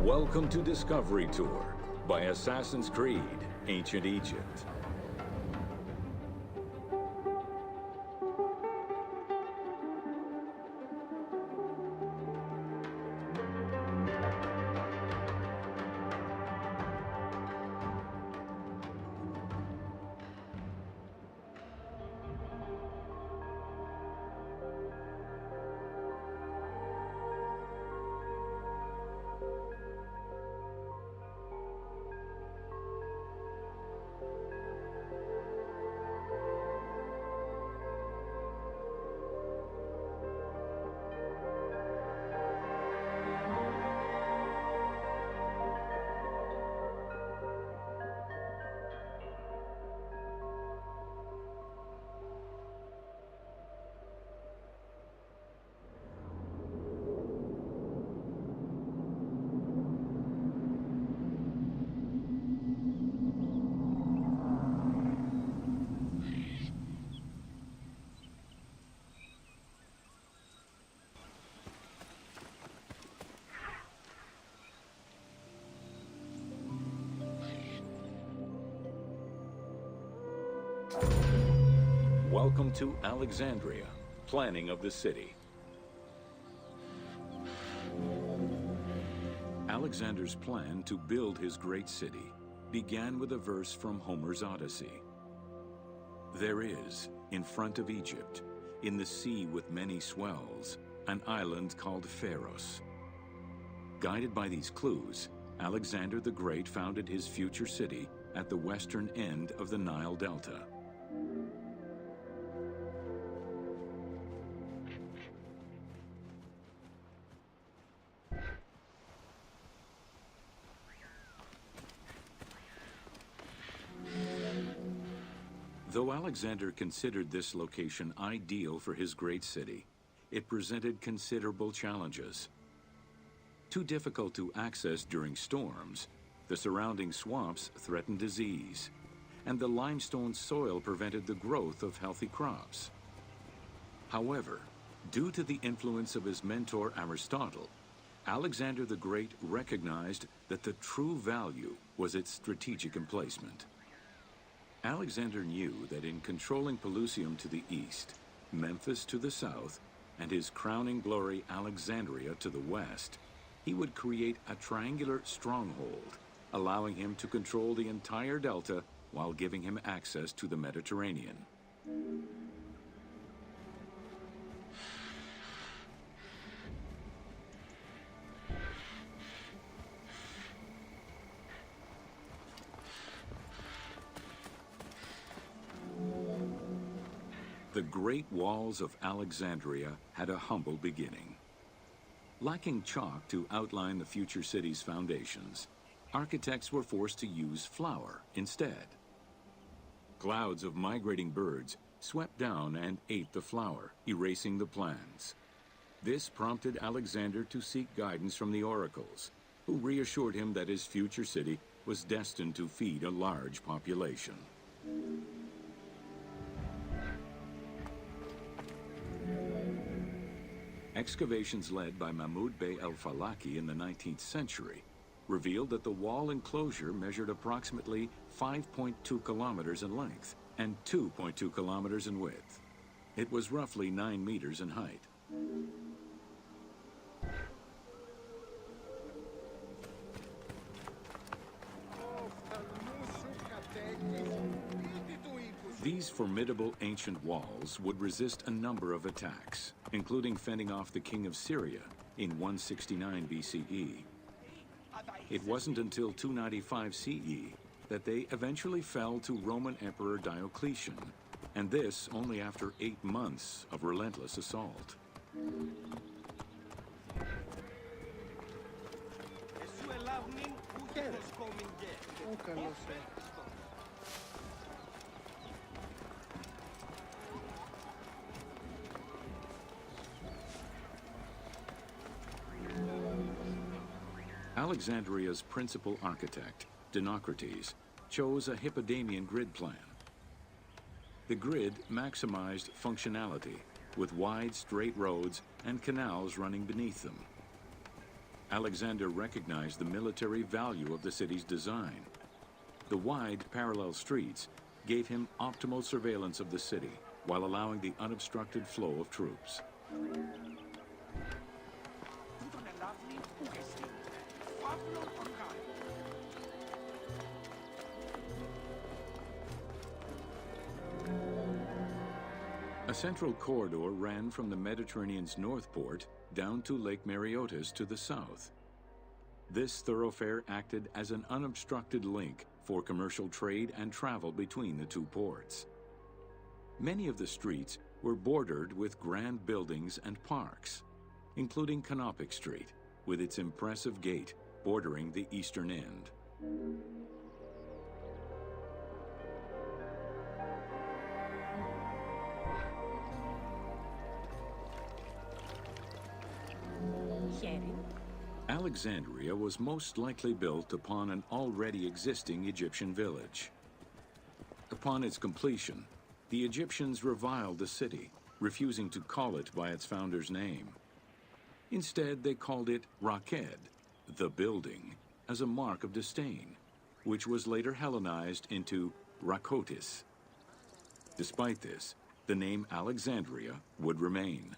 Welcome to Discovery Tour by Assassin's Creed, Ancient Egypt. Welcome to Alexandria, planning of the city. Alexander's plan to build his great city began with a verse from Homer's Odyssey. There is, in front of Egypt, in the sea with many swells, an island called Pharos. Guided by these clues, Alexander the Great founded his future city at the western end of the Nile Delta. Though Alexander considered this location ideal for his great city, it presented considerable challenges. Too difficult to access during storms, the surrounding swamps threatened disease, and the limestone soil prevented the growth of healthy crops. However, due to the influence of his mentor Aristotle, Alexander the Great recognized that the true value was its strategic emplacement. Alexander knew that in controlling Pelusium to the east, Memphis to the south, and his crowning glory Alexandria to the west, he would create a triangular stronghold, allowing him to control the entire delta while giving him access to the Mediterranean. The Great Walls of Alexandria had a humble beginning. Lacking chalk to outline the future city's foundations, architects were forced to use flour instead. Clouds of migrating birds swept down and ate the flour, erasing the plans. This prompted Alexander to seek guidance from the oracles, who reassured him that his future city was destined to feed a large population. Excavations led by Mahmud Bey el-Falaki in the 19th century revealed that the wall enclosure measured approximately 5.2 kilometers in length and 2.2 kilometers in width. It was roughly 9 meters in height. These formidable ancient walls would resist a number of attacks, including fending off the king of Syria in 169 BCE. It wasn't until 295 CE that they eventually fell to Roman Emperor Diocletian, and this only after 8 months of relentless assault. Alexandria's principal architect, Dinocrates, chose a Hippodamian grid plan. The grid maximized functionality, with wide, straight roads and canals running beneath them. Alexander recognized the military value of the city's design. The wide, parallel streets gave him optimal surveillance of the city while allowing the unobstructed flow of troops. A central corridor ran from the Mediterranean's north port down to Lake Mareotis to the south. This thoroughfare acted as an unobstructed link for commercial trade and travel between the two ports. Many of the streets were bordered with grand buildings and parks, including Canopic Street, with its impressive gate bordering the eastern end. Alexandria was most likely built upon an already existing Egyptian village. Upon its completion, the Egyptians reviled the city, refusing to call it by its founder's name. Instead, they called it Raked, the building, as a mark of disdain, which was later Hellenized into Rakotis. Despite this, the name Alexandria would remain.